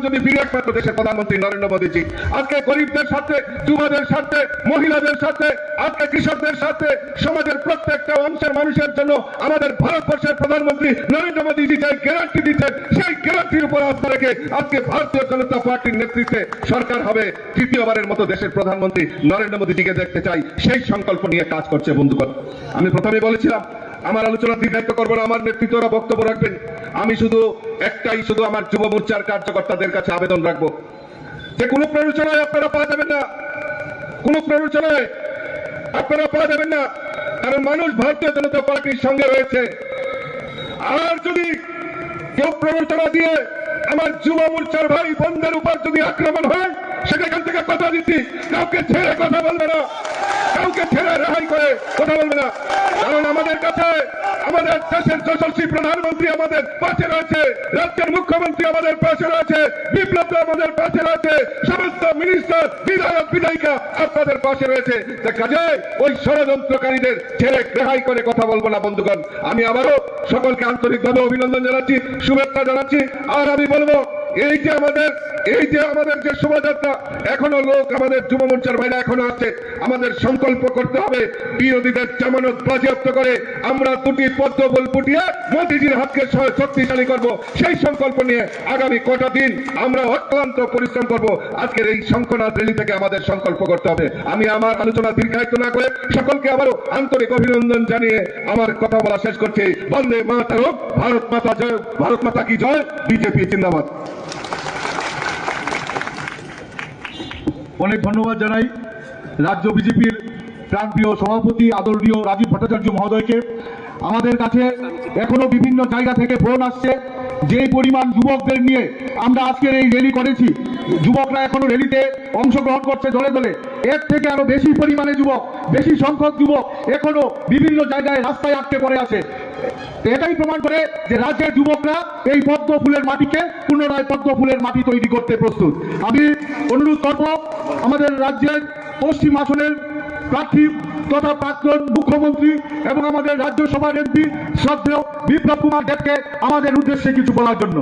যদি ফিরে একমাত্র দেশের প্রধানমন্ত্রী নরেন্দ্র মোদীজি আজকে গরিবদের সাথে, যুবদের সাথে, মহিলাদের সাথে, আজকে কৃষকদের সাথে, সমাজের প্রত্যেকটা অংশের মানুষের জন্য আমাদের ভারতবর্ষের প্রধানমন্ত্রী নরেন্দ্র মোদীজি যে গ্যারান্টি দিচ্ছেন, সেই গ্যারান্টির উপর আস্থা রেখে আজকে ভারতীয় জনতা পার্টির নেতৃত্বে সরকার হবে। তৃতীয়বারের মতো দেশের প্রধানমন্ত্রী নরেন্দ্র মোদীজিকে দেখতে চাই, সেই সংকল্প নিয়ে কাজ করছে বন্ধুগণ। আমি প্রথমে বলেছিলাম আমার আলোচনা দীর্ঘায়িত করবো না, আমার নেতৃত্বরা বক্তব্য রাখবেন। আমি শুধু আমার যুব মোর্চার কার্যকর্তাদের কাছে আবেদন রাখবো যে কোনো প্ররোচনায় আপনারা পা যাবেন না, কোনো প্ররোচনায় আপনারা পা যাবেন না, কারণ মানুষ ভারতীয় জনতা পার্টির সঙ্গে রয়েছে। আর যদি কেউ প্ররোচনা দিয়ে আমার যুব মোর্চার ভাই বোনদের উপর যদি আক্রমণ হয়, সেখান থেকে কথা দিচ্ছি, কাউকে ছেড়ে কথা বলবে না, কাউকে ছেড়ে রেহাই করে কথা বলবে না। কারণ আমাদের কাছে আমাদের দেশের যশস্বী প্রধানমন্ত্রী আমাদের পাশে রয়েছে, রাজ্যের মুখ্যমন্ত্রী আমাদের পাশে রয়েছে, বিপ্লব আমাদের পাশে রয়েছে, সমস্ত মিনিস্টার, বিধায়ক, বিধায়িকা আপনাদের পাশে রয়েছে। কাজে ওই ষড়যন্ত্রকারীদের ছেড়ে রেহাই করে কথা বলবো না বন্ধুগণ। আমি আবারও সকলকে আন্তরিকভাবে অভিনন্দন জানাচ্ছি, শুভেচ্ছা জানাচ্ছি। আর আমি বলবো এই যে আমাদের যে শোভাযাত্রা, এখনো লোক আমাদের যুব মোর্চার ভাইরা এখনো আছে, আমাদের সংকল্প করতে হবে বিরোধীদের জামানত বাজেয়াপ্ত করে আমরা দুটি পদ্মফুল ফুটিয়ে মোদীজির হাতকে শক্তিশালী করব। সেই সংকল্প নিয়ে আগামী কটা দিন আমরা অক্লান্ত পরিশ্রম করব। আজকের এই শঙ্খনাথ র্যালি থেকে আমাদের সংকল্প করতে হবে। আমি আমার আলোচনা দীর্ঘায়িত না করে সকলকে আবারও আন্তরিক অভিনন্দন জানিয়ে আমার কথা বলা শেষ করছি। বন্দে মাতরম, ভারত মাতা জয়, ভারত মাতা কি জয়, বিজেপি জিন্দাবাদ। অনেক ধন্যবাদ জানাই রাজ্য বিজেপির প্রাণপ্রিয় সভাপতি আদরণীয় রাজীব ভট্টাচার্য মহোদয়কে। আমাদের কাছে এখনো বিভিন্ন জায়গা থেকে ফোন আসছে যে পরিমাণ যুবকদের নিয়ে আমরা আজকের এই র্যালি করেছি, যুবকরা এখনো র্যালিতে অংশগ্রহণ করছে দলে দলে। এর থেকে আরো বেশি পরিমাণে যুবক, বেশি সংখ্যক যুবক এখনো বিভিন্ন জায়গায় রাস্তায় আটকে পড়ে আছে। এটাই প্রমাণ করে যে রাজ্যের যুবকরা এই পদ্ম ফুলের মাটিকে পুনরায় পদ্ম ফুলের মাটি তৈরি করতে প্রস্তুত। আমি অনুরোধ করব আমাদের রাজ্যের পশ্চিম আসনের প্রার্থী তথা প্রাক্তন মুখ্যমন্ত্রী এবং আমাদের রাজ্যসভার এমপি শ্রদ্ধেয় বিপ্লব কুমার দেবকে আমাদের উদ্দেশ্যে কিছু বলার জন্য।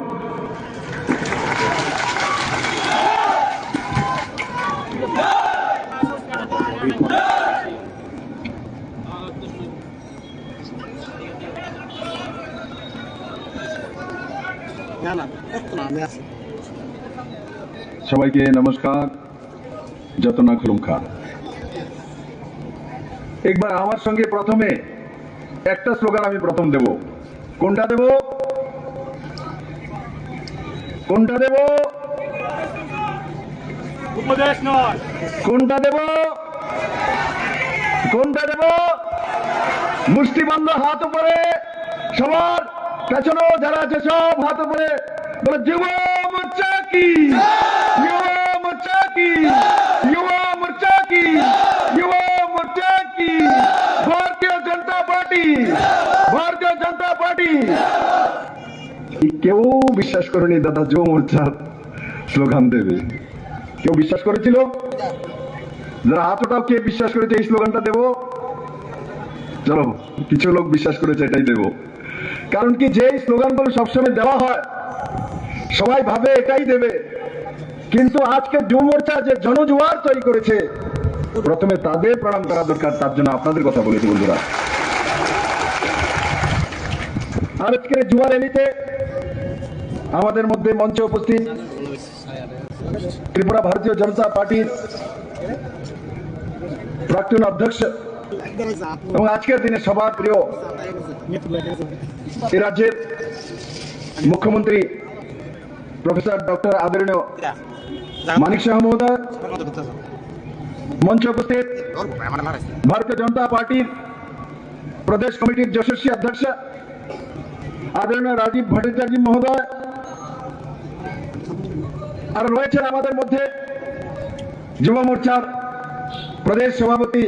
সবাইকে নমস্কার। যতনা খুলুমখা। একবার আমার সঙ্গে প্রথমে একটা স্লোগান আমি প্রথম দেব। কোনটা দেব? কোনটা দেব? উপদেশ নয়। কোনটা দেব? কোনটা দেব? মুষ্টিবন্ধ হাত উপরে, সবার পেছনে যারা আছে সব হাত উপরে বলে যুব মোর্চা কি, যুব মোর্চা কি, যুব মোর্চা কি, যুব মোর্চা কি, ভারতীয় জনতা পার্টি, ভারতীয় জনতা পার্টি। কেউ বিশ্বাস করেনি দাদা যুব মোর্চার স্লোগান দেবে। কেউ বিশ্বাস করেছিল? যারা হাত ওঠাও কে বিশ্বাস করেছে এই স্লোগানটা দেব? চলো, কিছু লোক বিশ্বাস করেছে এটাই দেব। কারণ কি, যে স্লোগানগুলো সবসময় দেওয়া হয় সবাই ভাবে এটাই দেবে, কিন্তু আজকে যুব মোর্চা যে জনজোয়ার তৈরি করেছে, প্রথমে তাদের প্রণাম করা দরকার। তার জন্য আপনাদের কথা বলেছি বন্ধুরা। আর আজকের যুব র্যালিতে আমাদের মধ্যে মঞ্চে উপস্থিত ত্রিপুরা ভারতীয় জনতা পার্টির প্রাক্তন অধ্যক্ষ এবং আজকের দিনে সবার প্রিয় এই রাজ্যের মুখ্যমন্ত্রী প্রফেসর ডক্টর আদরণীয় মানিক শাহ মহোদয়, মঞ্চে উপস্থিত ভারতীয় জনতা পার্টির প্রদেশ কমিটির যশস্বী অধ্যক্ষ আদরণীয় রাজীব ভট্টাচার্য মহোদয়, আর রয়েছেন আমাদের মধ্যে যুব মোর্চার প্রদেশ সভাপতি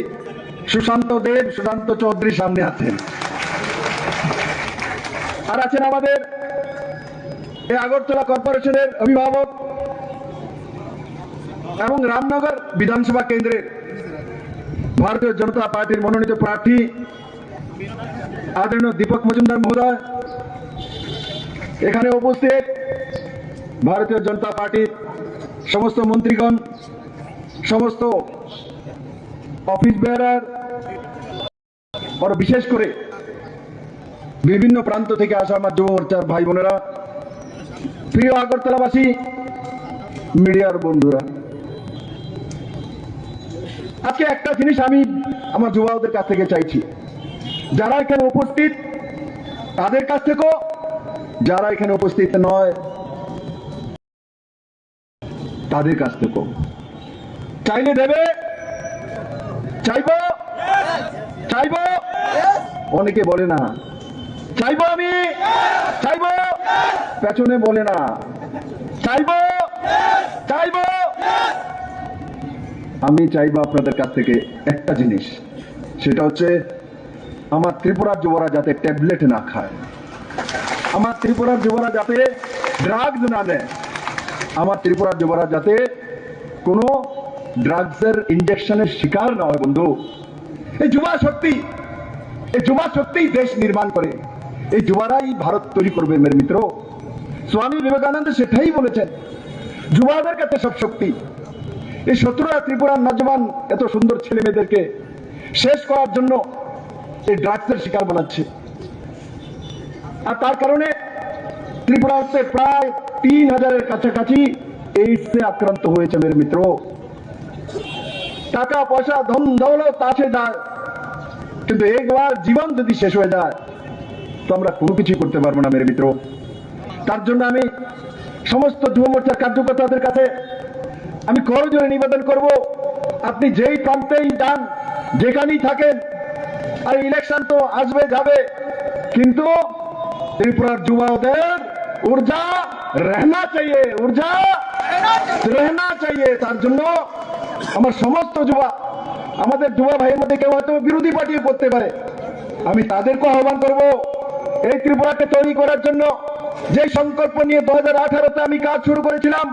সুশান্ত দেব, সুশান্ত চৌধুরী সামনে আছেন, আর আছেন আমাদের এই আগরতলা কর্পোরেশনের অভিভাবক এবং রামনগর বিধানসভা কেন্দ্রের ভারতীয় জনতা পার্টির মনোনীত প্রার্থী আদরণীয় দীপক মজুমদার মহোদয়। এখানে উপস্থিত ভারতীয় জনতা পার্টির সমস্ত মন্ত্রীগণ, সমস্ত অফিস বেয়ারার, আর বিশেষ করে বিভিন্ন প্রান্ত থেকে আসা আমার যুব মোর্চার ভাই বোনেরা, প্রিয় আগরতলাবাসী, মিডিয়ার বন্ধুরা, আজকে একটা জিনিস আমি আমার যুবকদের কাছ থেকে চাইছি, যারা এখানে উপস্থিত তাদের কাছ থেকেও, যারা এখানে উপস্থিত নয় তাদের কাছ থেকেও চাইলে দেবে, চাইবো চাইবো, অনেকে বলে না চাইবো, আমি চাইবো, পেছনে বলে না চাইবো চাইবো, আমি চাইবো আপনাদের কাছ থেকে একটা জিনিস, সেটা হচ্ছে আমার ত্রিপুরার যুবরা যাতে ট্যাবলেট না খায়, আমার ত্রিপুরার যুবরা যাতে ড্রাগস না নেয়, আমার ত্রিপুরার যুবরা যাতে কোনো ড্রাগসের ইনজেকশনের শিকার না হয়। বন্ধু, এই যুবা শক্তি, এই যুবা শক্তি দেশ নির্মাণ করে, এই যুবারাই ভারত তৈরি করবে মেরে মিত্র। স্বামী বিবেকানন্দ সেটাই বলেছেন, যুবাদের কাছে সব শক্তি। এই শত্রুরা ত্রিপুরার নজওয়ান এত সুন্দর ছেলে মেয়েদেরকে শেষ করার জন্য এই ড্রাগসের শিকার বানাচ্ছে, আর তার কারণে ত্রিপুরাতে প্রায় 3000-এর কাছাকাছি এইডসে আক্রান্ত হয়েছে মেরে মিত্র। টাকা পয়সা ধন দৌলত আছে যায়, কিন্তু একবার জীবন যদি শেষ হয়ে যায় তো আমরা কোনো কিছুই করতে পারবো না মেরে মিত্র। তার জন্য আমি সমস্ত যুব মোর্চার কার্যকর্তাদের কাছে আমি করজোড়ে নিবেদন করব, আপনি যেই প্রান্তেই যান, যেখানেই থাকেন, আর ইলেকশন তো আসবে যাবে, কিন্তু ত্রিপুরার যুবকদের ऊर्जा रहना चाहिए, ऊर्जा रहना चाहिए। তার জন্য আমার সমস্ত যুবা, আমাদের যুবা ভাইয়ের মধ্যে কেউ হয়তো বিরোধী পার্টি করতে পারে, আমি তাদেরকে আহ্বান করব এই ত্রিপুরাকে তৈরি করার জন্য যে সংকল্প নিয়ে 2018-তে আমি কাজ শুরু করেছিলাম,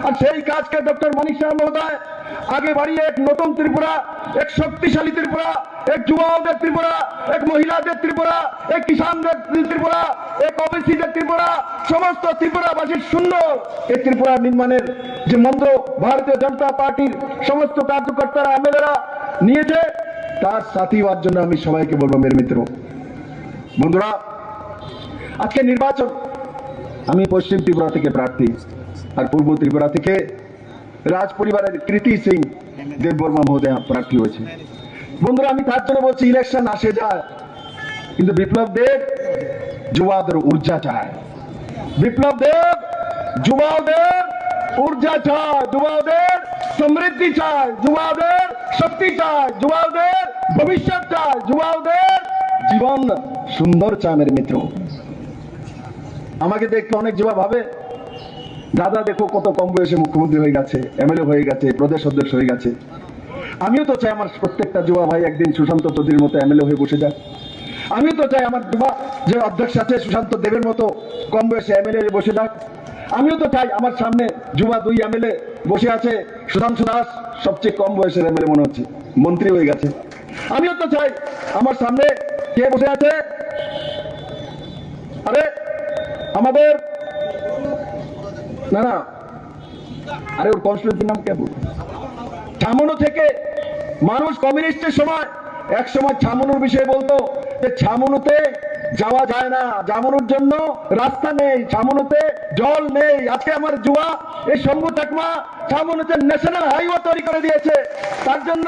আর সেই কাজকে ডক্টর মানিক সাহা মহোদয় আগে বাড়িয়ে এক নতুন ত্রিপুরা, এক শক্তিশালী ত্রিপুরা, এক যুবকদের ত্রিপুরা, এক মহিলাদের ত্রিপুরা, এক কিষানদের ত্রিপুরা, এক ওবিসিদের ত্রিপুরা, সমস্ত ত্রিপুরাবাসীর সুন্দর এই ত্রিপুরা নির্মাণের যে মন্ত্র ভারতীয় জনতা পার্টির সমস্ত কার্যকর্তারা, এমএলএরা নিয়েছে, তার সাথী হওয়ার জন্য আমি সবাইকে বলবো মেরে মিত্র। বন্ধুরা, আজকে নির্বাচন, আমি পশ্চিম ত্রিপুরা থেকে প্রার্থী, আর পূর্ব ত্রিপুরা থেকে রাজ পরিবারের কৃতি সিং দেববর্মা মহোদয় প্রার্থী হয়েছে। বন্ধুরা, আমি তার জন্য বলছি, ইলেকশন আসে যায়, কিন্তু বিপ্লব দেব যুবাদের ঊর্জা চায়, বিপ্লব দেব যুবাদের ঊর্জা চায়, যুবাদের সমৃদ্ধি চায়, যুবাদের শক্তি চায়, যুবাদের ভবিষ্যৎ চায়, যুবাদের জীবন সুন্দর চায় মেরে মিত্র। আমাকে দেখতে অনেক যুবা ভাবে, দাদা দেখো কত কম বয়সে মুখ্যমন্ত্রী হয়ে গেছে, এমএলএ হয়ে গেছে, প্রদেশ অধ্যক্ষ হয়ে গেছে। আমিও তো চাই আমার প্রত্যেকটা যুবা ভাই একদিন সুশান্ত চৌধুরীর মতো এমএলএ হয়ে বসে যায়। আমিও তো চাই আমার যুবা যে অধ্যক্ষ আছে সুশান্ত দেবের মতো কম বয়সে এমএলএ হয়ে বসে যাক। আমিও তো চাই আমার সামনে যুবা 2 এমএলএ বসে আছে, সুধাংশু দাস সবচেয়ে কম বয়সের এমএলএ মনে হচ্ছে, মন্ত্রী হয়ে গেছে। আমিও তো চাই আমার সামনে কে বসে আছে, আরে আমাদের না না, আরে ওর কনস্টিটিউন্সির নাম কে বল, ছামনু থেকে মানুষ কমিউনিস্টের সময় এক সময় ছামনুর বিষয়ে বলতো যে ছামনুতে যাওয়া যায় না, ছামনুর জন্য রাস্তা নেই, ছামনুতে জল নেই। আজকে আমার যুবা এই শম্ভু চাকমা ছামনুতে ন্যাশনাল হাইওয়ে তৈরি করে দিয়েছে, তার জন্য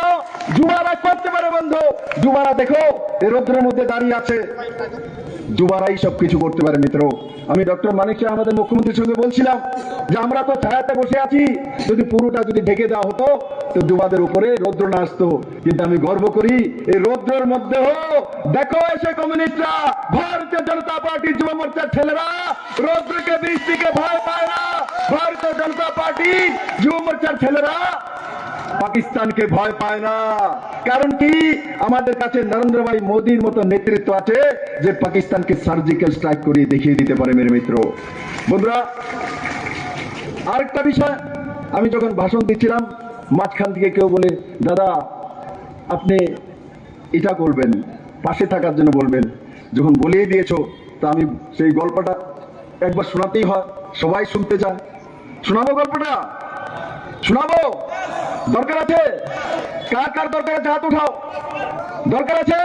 যুবারা করতে পারে। বন্ধু, যুবারা দেখো এই রৌদ্রের মধ্যে দাঁড়িয়ে আছে, যুবারাই সবকিছু করতে পারে মিত্র। আমি ডক্টর মানিক শাহ আমাদের মুখ্যমন্ত্রীর সঙ্গে বলছিলাম যে আমরা তো ছায়াতে বসে আছি, যদি পুরোটা যদি ঢেকে দেওয়া হতো তো যুবাদের উপরে রৌদ্র না আসতো। কিন্তু আমি গর্ব করি এই রৌদ্রের মধ্যেও দেখো এসে কমিউনিস্টরা, ভারতীয় জনতা পার্টির যুব মোর্চার ছেলেরা রৌদ্রকে বৃষ্টিকে ভয় পায় না। ভারতীয় জনতা পার্টির যুব মোর্চার ছেলেরা পাকিস্তানকে ভয় পায় না। কারণ কি, আমাদের কাছে নরেন্দ্র ভাই মোদীর মতো নেতৃত্ব আছে যে পাকিস্তানকে সার্জিক্যাল স্ট্রাইক করিয়ে দেখিয়ে দিতে পারে মেরে মিত্র। বন্ধুরা, আরেকটা বিষয়, আমি যখন ভাষণ দিচ্ছিলাম মাঝখান থেকে কেউ বলে, দাদা আপনি এটা করবেন, পাশে থাকার জন্য বলবেন। যখন বলিয়ে দিয়েছো তো আমি সেই গল্পটা একবার শোনাতেই হয়, সবাই শুনতে চায়। শোনাবো গল্পটা, শোনাবো? দরকার আছে? কার কার দরকার আছে হাত উঠাও। দরকার আছে?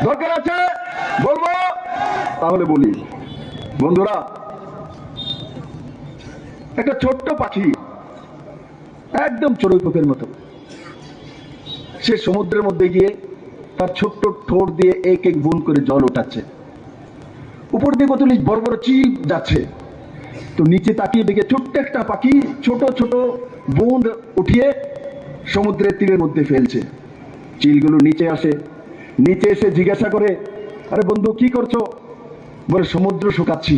দরকার আছে বলবো? তাহলে বলি। বন্ধুরা, একটা ছোট্ট পাখি, একদম চড়ুই পোকের মতো, সে সমুদ্রের মধ্যে গিয়ে তার ছোট্ট ঠোঁট দিয়ে এক এক বুন করে জল ওঠাচ্ছে। উপর দিয়ে কতগুলি বড় বড় চিল যাচ্ছে। তো নিচে তাকিয়ে দেখে ছোট্ট একটা পাখি ছোট ছোট বুঁদ উঠিয়ে সমুদ্রের তীরের মধ্যে ফেলছে। চিলগুলো নিচে আসে, নিচে এসে জিজ্ঞাসা করে, আরে বন্ধু কি করছো? বলে সমুদ্র শুকাচ্ছি।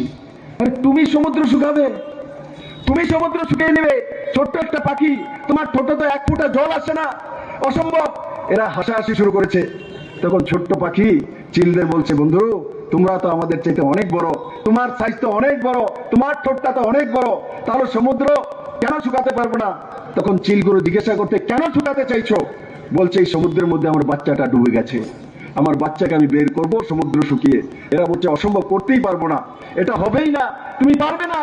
আরে তুমি সমুদ্র শুকাবে? তুমি সমুদ্র শুকিয়ে নেবে? ছোট্ট একটা পাখি, তোমার ঠোঁটে তো এক ফোঁটা জল আসে না, অসম্ভব। এরা হাসাহাসি শুরু করেছে। তখন ছোট্ট পাখি চিলদের বলছে, বন্ধু তোমরা তো আমাদের চাইতে অনেক বড়, তোমার সাইজ তো অনেক বড়, তোমার ঠোঁটটা তো অনেক বড়, তাহলে সমুদ্র কেন শুকাতে পারবো না? তখন চিলগুলো জিজ্ঞাসা করতে, কেন শুকাতে চাইছো? বলছে এই সমুদ্রের মধ্যে আমার বাচ্চাটা ডুবে গেছে, আমার বাচ্চাকে আমি বের করব সমুদ্র শুকিয়ে। এরা বলছে অসম্ভব, করতেই পারবো না, এটা হবেই না, তুমি পারবে না।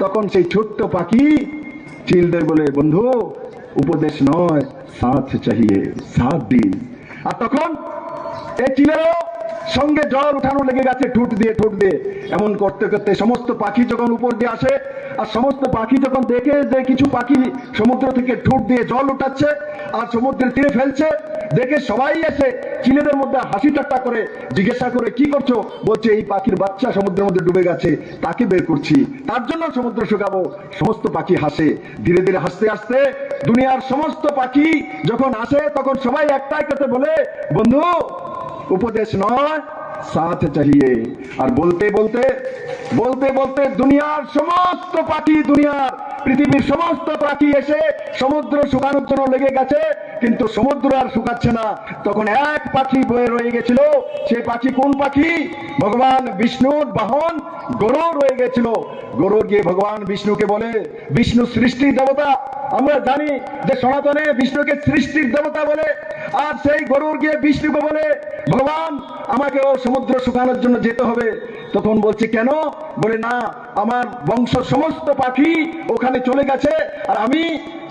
তখন সেই ছোট্ট পাখি চিলদের বলে, বন্ধু উপদেশ নয়, সাথ চাহিয়ে, সাথ দিন। আর তখন এই চিলেরও সঙ্গে জল উঠানো লেগে গেছে ঠোঁট দিয়ে ঠোঁট দিয়ে। এমন করতে করতে সমস্ত পাখি যখন উপর দিয়ে আসে, আর সমস্ত পাখি যখন দেখে যে কিছু পাখি সমুদ্র থেকে ঠোঁট দিয়ে জল উঠাচ্ছে আর সমুদ্রের তীরে ফেলছে, দেখে সবাই এসে চিলেদের মধ্যে হাসি ঠাট্টা করে জিজ্ঞাসা করে, কি করছো? বলছে এই পাখির বাচ্চা সমুদ্রের মধ্যে ডুবে গেছে, তাকে বের করছি, তার জন্য সমুদ্র শুকাবো। সমস্ত পাখি হাসে। ধীরে ধীরে হাসতে হাসতে দুনিয়ার সমস্ত পাখি যখন আসে, তখন সবাই একটাই কথা বলে, বন্ধু উপদেশ নয়, সাথ চাহিয়ে। আর বলতে বলতে বলতে বলতে দুনিয়ার সমস্ত পাখি, দুনিয়ার পৃথিবীর সমস্ত পাখি এসে সমুদ্র শুকানোর জন্য লেগে গেছে, কিন্তু সমুদ্র আর শুকাচ্ছে না। তখন এক পাখি বয়ে রয়ে গেছিল। সে পাখি কোন পাখি? ভগবান বিষ্ণুর বাহন গরু রয়ে গেছিল। গরু গিয়ে ভগবান বিষ্ণুকে বলে, বিষ্ণু সৃষ্টির দেবতা, আমরা জানি যে সনাতনে বিষ্ণুকে সৃষ্টির দেবতা বলে। আর সেই গরুর গিয়ে বিষ্ণুকে বলে, ভগবান আমাকেও সমুদ্র শুকানোর জন্য যেতে হবে। তখন বলছে কেন? বলে না, আমার বংশ সমস্ত পাখি ওখানে চলে গেছে, আর আমি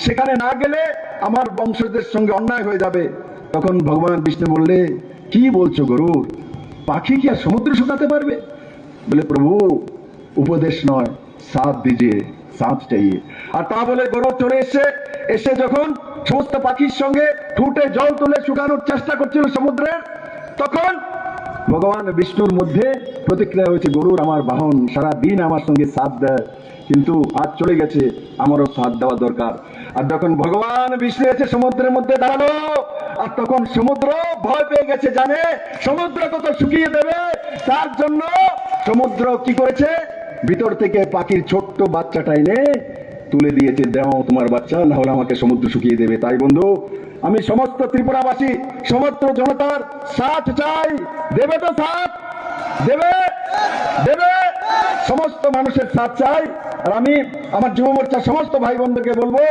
সেখানে না গেলে আমার বংশদের সঙ্গে অন্যায় হয়ে যাবে। তখন ভগবান বিষ্ণু বললে, কি বলছো গরুর? পাখি কি আর সমুদ্র শুকাতে পারবে? বলে প্রভু উপদেশ নয়, সাথ দিজিয়ে, সাথ চাইয়ে। আর তা বলে গরু চলে এসে যখন সমস্ত পাখির সঙ্গে ঠুটে জল তুলে শুকানোর চেষ্টা করছিল সমুদ্রের, তখন ভগবান বিষ্ণুর মধ্যে প্রতিক্রিয়া হয়েছে, গরুর আমার বাহন সারা দিন আমার সঙ্গে সাথ দেয়, কিন্তু আজ চলে গেছে, আমারও সাথ দেওয়া দরকার। আর যখন ভগবান বিষ্ণু এসে সমুদ্রের মধ্যে দাঁড়ালো, আর তখন সমুদ্র ভয় পেয়ে গেছে, জানে সমুদ্র কত শুকিয়ে দেবে, তার জন্য সমুদ্র কি করেছে? ভিতর থেকে পাখির ছোট্ট বাচ্চাটা এনে তুলে দিয়েছে, দেও তোমার বাচ্চা, না হলে আমাকে সমুদ্র শুকিয়ে দেবে। তাই বন্ধু, আমি সমস্ত ত্রিপুরাবাসী, সমস্ত জনতার সাথ চাই। দেবে তো সাথ? দেবে? দেবে? সমস্ত মানুষের সাথ চাই। আর আমি আমার যুব মোর্চার সমস্ত ভাই বন্ধুকে বলবো,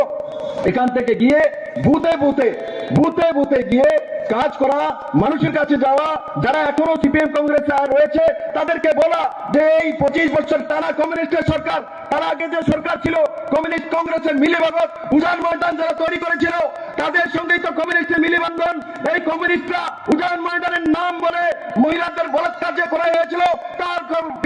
এখান থেকে গিয়ে বুথে বুথে বুথে বুথে গিয়ে কাজ করা, মানুষের কাছে যাওয়া, যারা এখনো সিপিএম কংগ্রেসে রয়েছে তাদেরকে বলা যে এই 25 বছর টানা কমিউনিস্টের সরকার, তার আগে যে সরকার ছিল কমিউনিস্ট কংগ্রেসের মিলিভগত উজান ময়দান যারা তৈরি করেছিল, তাদের সঙ্গেই তো কমিউনিস্টের মিলিবন্ধন। এই কমিউনিস্টরা উজান ময়দানের নাম বলে মহিলাদের বলাৎকার যে করা হয়েছিল, তার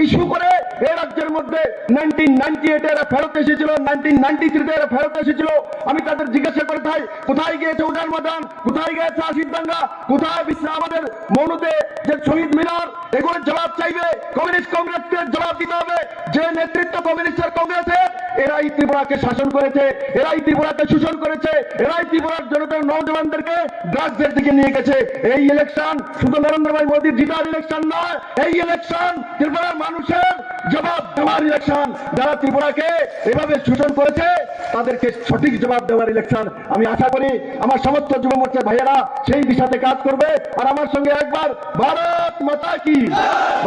ইস্যু করে এই রাজ্যের মধ্যে 1998 এরা ফেরত এসেছিল, 1993 এরা ফেরত এসেছিল। আমি তাদের জিজ্ঞাসা করে থাই, কোথায় গিয়েছে উজান ময়দান, কোথায় গিয়েছে আশিসডাঙ্গা, কোথায় আমাদের মৌনুতে যে শহীদ মিনার? এগুলোর জবাব চাইবে কমিউনিস্ট কংগ্রেসকে, জবাব দিতে হবে। যে নেতৃত্ব কমিউনিস্টের কংগ্রেসের, এরাই ত্রিপুরাকে শাসন করেছে, এরাই ত্রিপুরাকে শোষণ করেছে, এরাই ত্রিপুরার জনতার নওজওয়ানদেরকে ড্রাগসের দিকে নিয়ে গেছে। এই ইলেকশন শুধু নরেন্দ্র ভাই মোদীর জিতার ইলেকশন নয়, এই ইলেকশন ত্রিপুরার মানুষের জবাব দেওয়ার ইলেকশন। যারা ত্রিপুরাকে এভাবে শোষণ করেছে তাদেরকে সঠিক জবাব দেওয়ার ইলেকশন। আমি আশা করি আমার সমস্ত যুব মোর্চার ভাইয়েরা সেই দিশাতে কাজ করবে। আর আমার সঙ্গে একবার ভারত মাতা কি,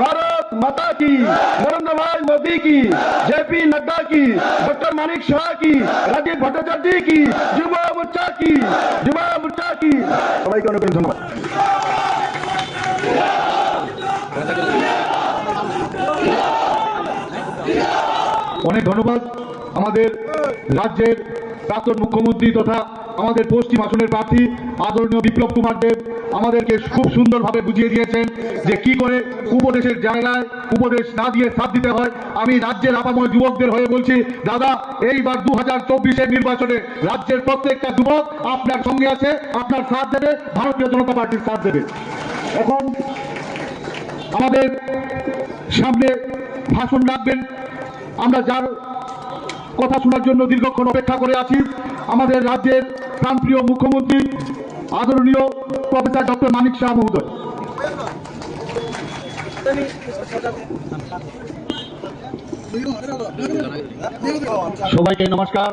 ভারত মাতা কি, নরেন্দ্র ভাই মোদী কি, জেপি नड्डा की, डॉक्टर मानिक शाह की, राजीव भट्टाचार्य की, যুব মোর্চা की, যুব মোর্চা की। সবাইকে অনেক ধন্যবাদ। অনেক ধন্যবাদ। আমাদের রাজ্যের প্রাক্তন মুখ্যমন্ত্রী তথা আমাদের পশ্চিম আসনের প্রার্থী আদরণীয় বিপ্লব কুমার দেব আমাদেরকে খুব সুন্দরভাবে বুঝিয়ে দিয়েছেন যে কি করে উপদেশের জায়গায় উপদেশ না দিয়ে সাথ দিতে হয়। আমি রাজ্যের আপাময় যুবকদের হয়ে বলছি, দাদা এইবার 2024-এর নির্বাচনে রাজ্যের প্রত্যেকটা যুবক আপনার সঙ্গে আছে, আপনার সাথ দেবে, ভারতীয় জনতা পার্টির সাথ দেবে। এখন আমাদের সামনে ভাষণ রাখবেন, আমরা যার কথা শোনার জন্য দীর্ঘক্ষণ অপেক্ষা করে আছি, আমাদের রাজ্যের প্রাণপ্রিয় মুখ্যমন্ত্রী আদরণীয় প্রফেসর ডক্টর মানিক শাহ মহোদয়। সবাইকে নমস্কার।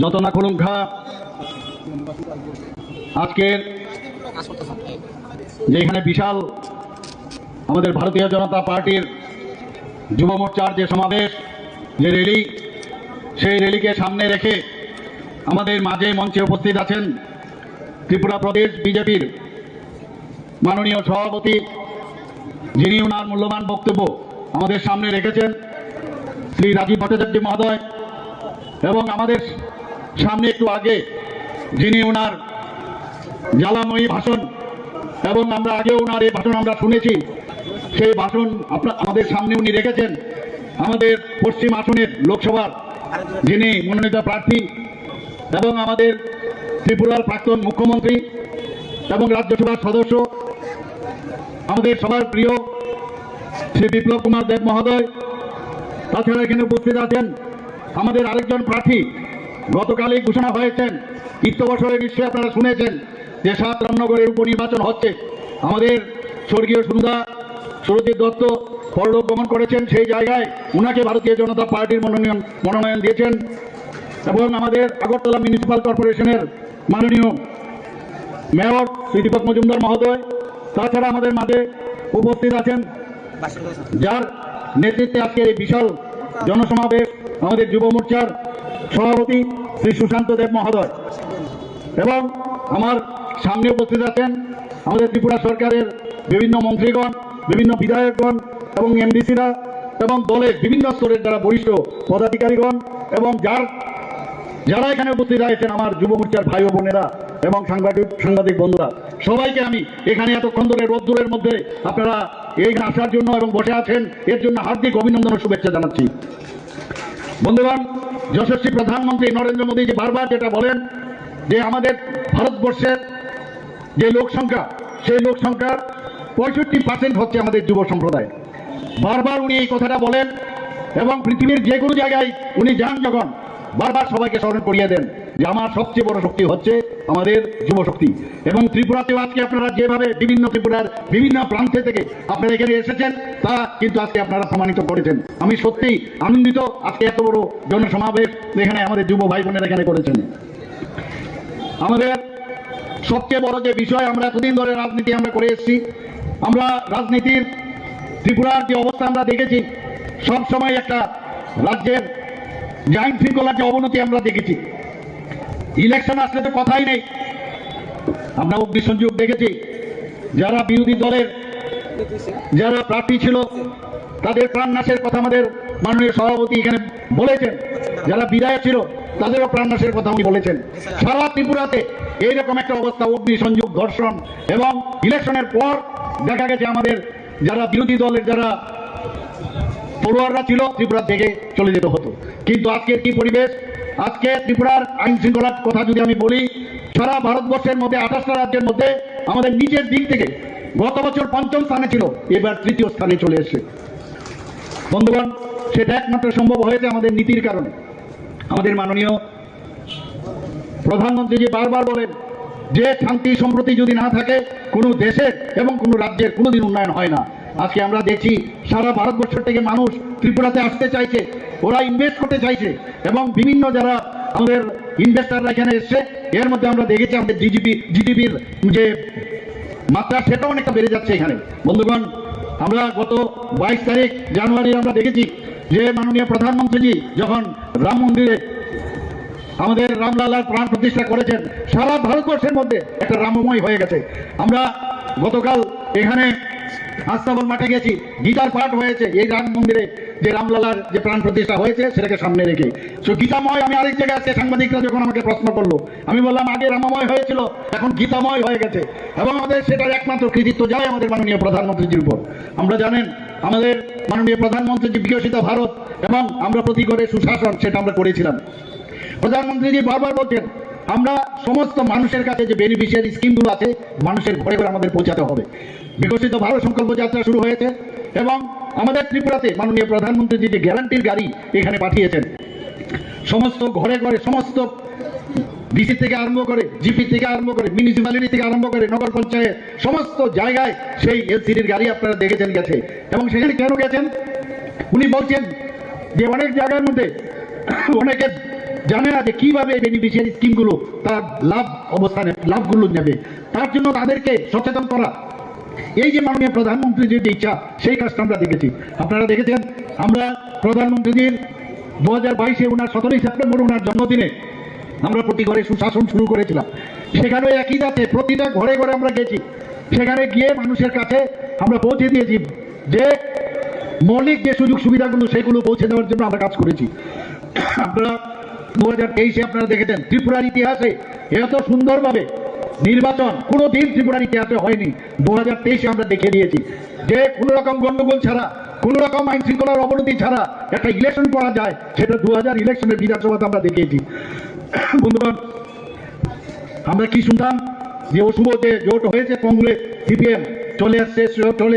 যত না খুলুঙ্খা আজকের যেখানে বিশাল আমাদের ভারতীয় জনতা পার্টির যুব মোর্চার যে সমাবেশ, যে র্যালি, সেই র্যালিকে সামনে রেখে আমাদের মাঝে মঞ্চে উপস্থিত আছেন ত্রিপুরা প্রদেশ বিজেপির মাননীয় সভাপতি, যিনি ওনার মূল্যবান বক্তব্য আমাদের সামনে রেখেছেন, শ্রী রাজীব ভট্টাচার্য মহোদয়। এবং আমাদের সামনে একটু আগে যিনি ওনার জ্বালাময়ী ভাষণ, এবং আমরা আগেও ওনার এই ভাষণ আমরা শুনেছি, সেই ভাষণ আমাদের সামনে উনি রেখেছেন আমাদের পশ্চিম আসনের লোকসভার যিনি মনোনীত প্রার্থী এবং আমাদের ত্রিপুরার প্রাক্তন মুখ্যমন্ত্রী এবং রাজ্যসভার সদস্য, আমাদের সবার প্রিয় শ্রী বিপ্লব কুমার দেব মহোদয়। তাছাড়া এখানে উপস্থিত আছেন আমাদের আরেকজন প্রার্থী, গতকালই ঘোষণা হয়েছেন, ইত্যবসরে নিশ্চয়ই আপনারা শুনেছেন যে 7 রামনগরের উপনির্বাচন হচ্ছে। আমাদের স্বর্গীয় সুন্দা সুরজিৎ দত্ত পরলোক গমন করেছেন, সেই জায়গায় উনাকে ভারতীয় জনতা পার্টির মনোনয়ন দিয়েছেন। এবং আমাদের আগরতলা মিউনিসিপ্যাল কর্পোরেশনের মাননীয় মেয়র শ্রী দীপক মজুমদার মহোদয়। তাছাড়া আমাদের মাঝে উপস্থিত আছেন যার নেতৃত্বে আজকের এই বিশাল জনসমাবেশ, আমাদের যুব মোর্চার সভাপতি শ্রী সুশান্ত দেব মহোদয়। এবং আমার সামনে উপস্থিত আছেন আমাদের ত্রিপুরা সরকারের বিভিন্ন মন্ত্রীগণ, বিভিন্ন বিধায়কগণ এবং এমডিসিরা এবং দলের বিভিন্ন স্তরের যারা বরিষ্ঠ পদাধিকারীগণ এবং যারা এখানে উপস্থিত আছেন আমার যুব মোর্চার ভাই ও বোনেরা এবং সাংবাদিক বন্ধুরা, সবাইকে আমি এখানে এতক্ষণ ধরে রোদ্দুরের মধ্যে আপনারা এইখানে আসার জন্য এবং বসে আছেন এর জন্য হার্দিক অভিনন্দন ও শুভেচ্ছা জানাচ্ছি। বন্ধুগণ, যশস্বী প্রধানমন্ত্রী নরেন্দ্র মোদীজি বারবার যেটা বলেন যে আমাদের ভারতবর্ষের যে লোক সংখ্যা, সেই লোক সংখ্যার 65% হচ্ছে আমাদের যুব সম্প্রদায়। বারবার উনি এই কথাটা বলেন এবং পৃথিবীর যে কোনো জায়গায় উনি যান যখন বারবার সবাইকে স্মরণ করিয়ে দেন যে আমার সবচেয়ে বড় শক্তি হচ্ছে আমাদের যুব শক্তি। এবং ত্রিপুরাতেও আজকে আপনারা যেভাবে ত্রিপুরার বিভিন্ন প্রান্তে থেকে আপনারা এখানে এসেছেন তা কিন্তু আজকে আপনারা প্রমাণিত করেছেন। আমি সত্যিই আনন্দিত আজকে এত বড় জনসমাবেশ এখানে আমাদের যুব ভাই বোনেরা এখানে করেছেন। আমাদের সবচেয়ে বড় যে বিষয়, আমরা এতদিন ধরে রাজনীতি আমরা করে এসেছি, আমরা রাজনীতির ত্রিপুরার যে অবস্থা আমরা দেখেছি, সব সময় একটা রাজ্যের যে আইন শৃঙ্খলার যে অবনতি আমরা দেখেছি। ইলেকশন আসলে তো কথাই নেই, আমরা অগ্নিসংযোগ দেখেছি। যারা বিরোধী দলের যারা প্রার্থী ছিল তাদের প্রাণনাশের কথা আমাদের মাননীয় সভাপতি এখানে বলেছেন, যারা বিধায়ক ছিল তাদেরও প্রাণনাশের কথা উনি বলেছেন। সারা ত্রিপুরাতে এইরকম একটা অবস্থা, অগ্নিসংযোগ, ধর্ষণ, এবং ইলেকশনের পর দেখা গেছে আমাদের যারা বিরোধী দলের যারা পড়ুয়াররা ছিল ত্রিপুরা থেকে চলে যেতে হতো। কিন্তু আজকের কি পরিবেশ, আজকে ত্রিপুরার আইন শৃঙ্খলার কথা যদি আমি বলি, সারা ভারতবর্ষের মধ্যে 28টা রাজ্যের মধ্যে আমাদের নিচের দিক থেকে গত বছর 5ম স্থানে ছিল, এবার 3য় স্থানে চলে এসেছে। বন্ধুগণ, সেটা একমাত্র সম্ভব হয়েছে আমাদের নীতির কারণে। আমাদের মাননীয় প্রধানমন্ত্রী যে বারবার বলেন যে শান্তি সম্প্রতি যদি না থাকে কোনো দেশের এবং কোনো রাজ্যের কোনোদিন উন্নয়ন হয় না। আজকে আমরা দেখছি সারা ভারতবর্ষ থেকে মানুষ ত্রিপুরাতে আসতে চাইছে, ওরা ইনভেস্ট করতে চাইছে, এবং বিভিন্ন যারা আমাদের ইনভেস্টাররা এখানে এসছে, এর মধ্যে আমরা দেখেছি আমাদের জিডিপির যে মাত্রা সেটাও অনেকটা বেড়ে যাচ্ছে এখানে। বন্ধুগণ, আমরা গত 22 তারিখ জানুয়ারি আমরা দেখেছি যে মাননীয় প্রধানমন্ত্রীজি যখন রাম মন্দিরে আমাদের রামলালার প্রাণ প্রতিষ্ঠা করেছেন, সারা ভারতবর্ষের মধ্যে একটা রামময় হয়ে গেছে। আমরা গতকাল এখানে আস্তাবল মাঠে গেছি, গীতার পাঠ হয়েছে এই রাম মন্দিরে, যে রামলালার যে প্রাণ প্রতিষ্ঠা হয়েছে সেটাকে সামনে রেখে। তো গীতাময়, আমি আরেক জায়গায় আজকে সাংবাদিকরা যখন আমাকে প্রশ্ন করলো, আমি বললাম আগে রামময় হয়েছিল, এখন গীতাময় হয়ে গেছে, এবং আমাদের সেটার একমাত্র কৃতিত্ব যায় আমাদের মাননীয় প্রধানমন্ত্রীজির উপর। আমরা জানেন আমাদের মাননীয় প্রধানমন্ত্রী যে বিকশিত ভারত এবং আমরা প্রতি করে সুশাসন, সেটা আমরা করেছিলাম। প্রধানমন্ত্রীজি বারবার বলছেন আমরা সমস্ত মানুষের কাছে যে বেনিফিশিয়ারি স্কিমগুলো আছে মানুষের ঘরে ঘরে আমাদের পৌঁছাতে হবে। বিকশিত ভারত সংকল্প যাত্রা শুরু হয়েছে এবং আমাদের ত্রিপুরাতে মাননীয় প্রধানমন্ত্রী যে গ্যারান্টির গাড়ি এখানে পাঠিয়েছেন, সমস্ত ঘরে ঘরে, সমস্ত ডিসি থেকে আরম্ভ করে, জিপি থেকে আরম্ভ করে, মিউনিসিপ্যালিটি থেকে আরম্ভ করে, নগর পঞ্চায়েত, সমস্ত জায়গায় সেই এলসিডির গাড়ি আপনারা দেখেছেন গেছে। এবং সেখানে কেন গেছেন উনি বলছেন যে অনেক জায়গার মধ্যে অনেকে জানে না যে কিভাবে বেনিফিশিয়ারি স্কিমগুলো তার লাভগুলো নেবে, তার জন্য তাদেরকে সচেতন করা। এই যে মাননীয় প্রধানমন্ত্রীজির যে ইচ্ছা, সেই কাজটা আমরা দেখেছি। আপনারা দেখেছেন আমরা প্রধানমন্ত্রীজির 2022-এ ওনার 17ই সেপ্টেম্বর ওনার জন্মদিনে আমরা প্রতি ঘরে সুশাসন শুরু করেছিলাম। সেখানে একই যাতে প্রতিটা ঘরে ঘরে আমরা গেছি, সেখানে গিয়ে মানুষের কাছে আমরা পৌঁছে দিয়েছি যে মৌলিক যে সুযোগ সুবিধাগুলো সেগুলো পৌঁছে দেওয়ার জন্য আমরা কাজ করেছি। আপনারা 2023-এ আপনারা দেখেছেন ত্রিপুরার ইতিহাসে এত সুন্দরভাবে নির্বাচন কোনোদিন ত্রিপুরার ইতিহাসে হয়নি। 2023-এ আমরা দেখে দিয়েছি যে কোনো রকম গন্ডগোল ছাড়া, কোনো রকম আইন শৃঙ্খলার অবনতি ছাড়া একটা ইলেকশন করা যায়, সেটা 2000 ইলেকশনের বিধানসভাতে আমরা দেখিয়েছি। বন্ধুগণ, আমরা কি শুনতাম যে অশুভ যে জোট হয়েছে কংগ্রেস সিপিএম চলে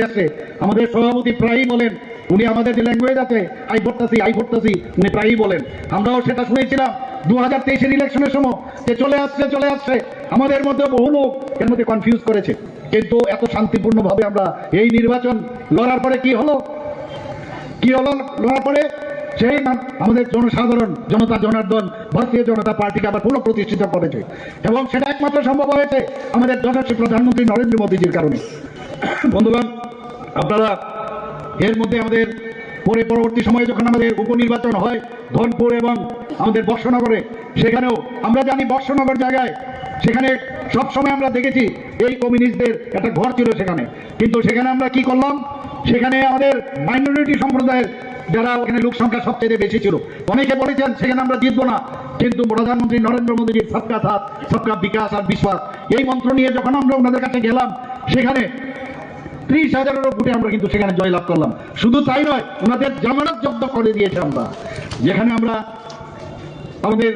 আসছে। আমাদের সভাপতি প্রায়ই বলেন, উনি আমাদের যে ল্যাঙ্গুয়েজ আছে আই ভোটতাছি উনি প্রায়ই বলেন, আমরাও সেটা শুনেছিলাম 2023-এর ইলেকশনের সময় যে চলে আসছে। আমাদের মধ্যে বহু লোক এর মধ্যে কনফিউজ করেছে, কিন্তু এত শান্তিপূর্ণভাবে আমরা এই নির্বাচন লড়ার পরে কি হলো লড়ার পরে সেই আমাদের জনসাধারণ, জনতা জনার্দন ভারতীয় জনতা পার্টিকে আবার পুনঃপ্রতিষ্ঠিত করেছে, এবং সেটা একমাত্র সম্ভব হয়েছে আমাদের যশস্বী প্রধানমন্ত্রী নরেন্দ্র মোদীজির কারণে। বন্ধুগণ, আপনারা এর মধ্যে আমাদের পরবর্তী সময়ে যখন আমাদের উপনির্বাচন হয় ধনপুর এবং আমাদের বর্ষনগরে, সেখানেও আমরা জানি বর্ষনগর জায়গায় সেখানে সবসময় আমরা দেখেছি এই কমিউনিস্টদের একটা ঘর ছিল সেখানে, কিন্তু সেখানে আমরা কি করলাম, সেখানে আমাদের মাইনরিটি সম্প্রদায়ের যারা ওখানে লোক সংখ্যা সবচেয়ে বেশি ছিল, অনেকে বলেছেন সেখানে আমরা জিতবো না, কিন্তু প্রধানমন্ত্রী নরেন্দ্র মোদীজির সবকা সাথ সবকা বিকাশ আর বিশ্বাস এই মন্ত্র নিয়ে যখন আমরা ওনাদের কাছে গেলাম, সেখানে 30,000-এরও ভোটে আমরা কিন্তু সেখানে জয়লাভ করলাম। শুধু তাই নয়, ওনাদের জামানত জব্দ করে দিয়েছে আমরা। যেখানে আমরা আমাদের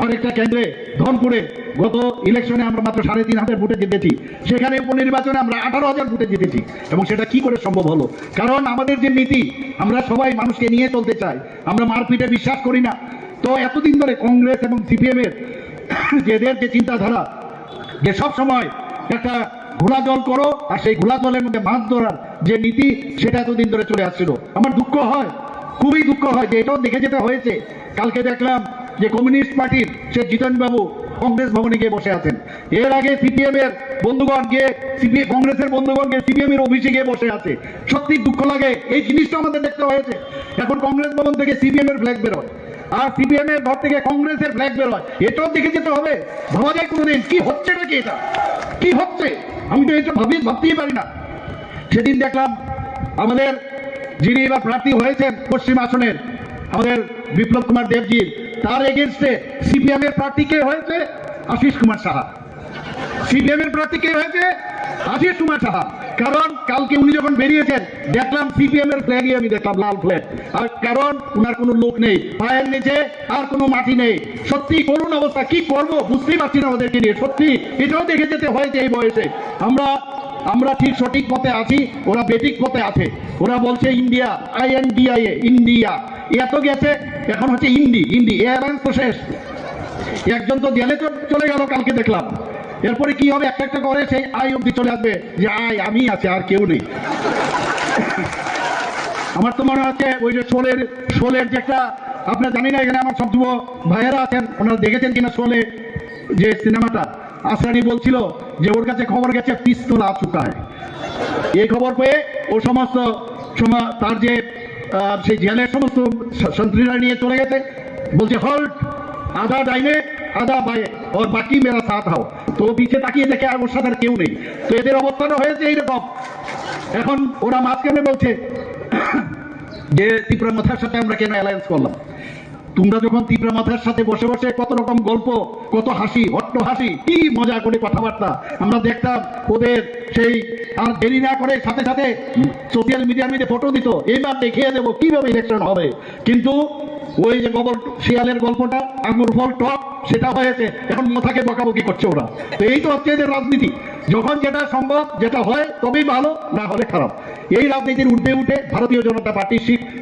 আরেকটা কেন্দ্রে ধনপুরে গত ইলেকশনে আমরা মাত্র 3,500 ভোটে জিতেছি, সেখানে উপনির্বাচনে আমরা 18,000 ভোটে জিতেছি। এবং সেটা কি করে সম্ভব হলো? কারণ আমাদের যে নীতি, আমরা সবাই মানুষকে নিয়ে চলতে চাই, আমরা মারপিটে বিশ্বাস করি না। তো এতদিন ধরে কংগ্রেস এবং সিপিএমের এদের যে চিন্তাধারা, যে সব সময় একটা ঘোলা জল করো আর সেই ঘোলা জলের মধ্যে মাছ ধরার যে নীতি, সেটা এতদিন ধরে চলে আসছিল। আমার দুঃখ হয়, খুবই দুঃখ হয় যে এটাও দেখে যেতে হয়েছে। কালকে দেখলাম যে কমিউনিস্ট পার্টির সে জিতেন বাবু কংগ্রেস ভবনে গিয়ে বসে আছেন। এর আগে সিপিএম এর বন্ধুগণ গিয়ে কংগ্রেসের বন্ধুগণ গিয়ে সিপিএম এর অফিসে গিয়ে বসে আছে। সত্যি দুঃখ লাগে, এই জিনিসটা আমাদের দেখতে হয়েছে। এখন কংগ্রেস ভবন থেকে সিপিএম এর ফ্ল্যাগ বেরোয় আর সিপিএম এর ঘর থেকে কংগ্রেসের ফ্ল্যাগ বেরোয়, এটাও দেখে যেতে হবে। ভাবা যায় কোনোদিন কি হচ্ছে নাকি, এটা কি হচ্ছে? আমি তো এটা ভাবতেই পারি না। সেদিন দেখলাম আমাদের যিনি এবার প্রার্থী হয়েছেন পশ্চিম আসনের আমাদের বিপ্লব কুমার দেবজি, তার এগেনস্টে সিপিএম এর প্রার্থী কে হয়েছে? আশিস কুমার সাহা। সিপিএম এর প্রার্থী কে হয়েছে? আশিস কুমার সাহা। কারণ কালকে উনি যখন বেরিয়েছেন দেখলাম সিপিএম এর ফ্ল্যাগই আমি দেখলাম, লাল ফ্ল্যাগ। আর কারণ উনার কোনো লোক নেই, পায়ের নিচে আর কোনো মাটি নেই। সত্যি করুণ অবস্থা, কি করবো বুঝতেই পারছি না ওদেরকে নিয়ে। সত্যি এটাও দেখে যেতে হয়েছে এই বয়সে। আমরা ঠিক সঠিক পথে আছি, ওরা বেঠিক পথে আছে। ওরা বলছে ইন্ডিয়া, INDIA ইন্ডিয়া, এত গেছে, এখন হচ্ছে ইন্ডি এয়ারলাইন্স তো শেষ। একজন তো জেলে চলে গেল কালকে দেখলাম। এরপরে কি হবে? একটা একটা করে সেই আই অব্দি চলে আসবে যে আমি আছি, আর কেউ নেই। আমার তো মনে হচ্ছে ওই যে শোলের যে একটা, আপনার জানি না এখানে আমার সব যুব ভাইয়েরা আছেন, ওনারা দেখেছেন কিনা শোলে যে সিনেমাটা, আসরানি বলছিল যে ওর কাছে খবর গেছে পিস্তল আ চুকা হয়। এই খবর পেয়ে ও সমস্ত তার যে সেই জেলের সমস্ত সন্ত্রীরা নিয়ে চলে গেছে, বলছে হল্ট, আধা ডাইনে আধা বায়ে ওর বাকি মেরা সাথ হাও। তো পিছিয়ে তাকিয়ে দেখে আর ওর সাথে কেউ নেই। তো এদের অবস্থানও হয়েছে এইরকম। এখন ওরা মাঝখানে বলছে যে তীব্র মাথার সাথে আমরা কেন অ্যালায়েন্স করলাম। তোমরা যখন তীব্র মাথার সাথে বসে বসে কত রকম গল্প, কত হাসি, অট্ট হাসি, কি মজা করে কথাবার্তা আমরা দেখতাম ওদের, সেই আর দেরি না করে সাথে সাথে সোশ্যাল মিডিয়ার মধ্যে ফটো দিত, এইবার দেখিয়ে দেবো কিভাবে ইলেকশন হবে। কিন্তু ওই যে গোবর শিয়ালের গল্পটা, আঙুর ফল টক, সেটা হয়েছে, এখন মাথাকে বকাবকি করছে ওরা। তো এই তো হচ্ছে এদের রাজনীতি, যখন যেটা সম্ভব, যেটা হয় তবেই ভালো, না হলে খারাপ। এই রাজনীতির উঠে উঠে ভারতীয় জনতা পার্টি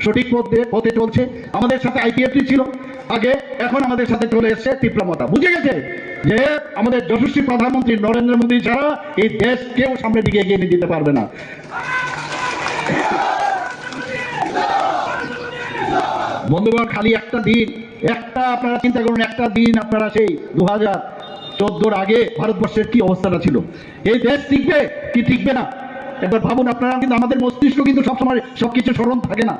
সঠিক পথে চলছে। আমাদের সাথে আইপিএফটি ছিল আগে, এখন আমাদের সাথে চলে এসছে তীব্রমতা। বুঝে গেছে যে আমাদের যশস্বী প্রধানমন্ত্রী নরেন্দ্র মোদী ছাড়া এই দেশ কেউ সামনের দিকে এগিয়ে নিয়ে যেতে পারবে না। বন্ধুগণ, খালি একটা দিন, আপনারা চিন্তা করুন, একটা দিন আপনারা সেই 2014 আগে ভারতবর্ষের কি অবস্থাটা ছিল, এই দেশ টিকবে কি টিকবে না একবার ভাবুন আপনারা। কিন্তু আমাদের মস্তিষ্ক কিন্তু সবসময় সবকিছু স্মরণ থাকে না।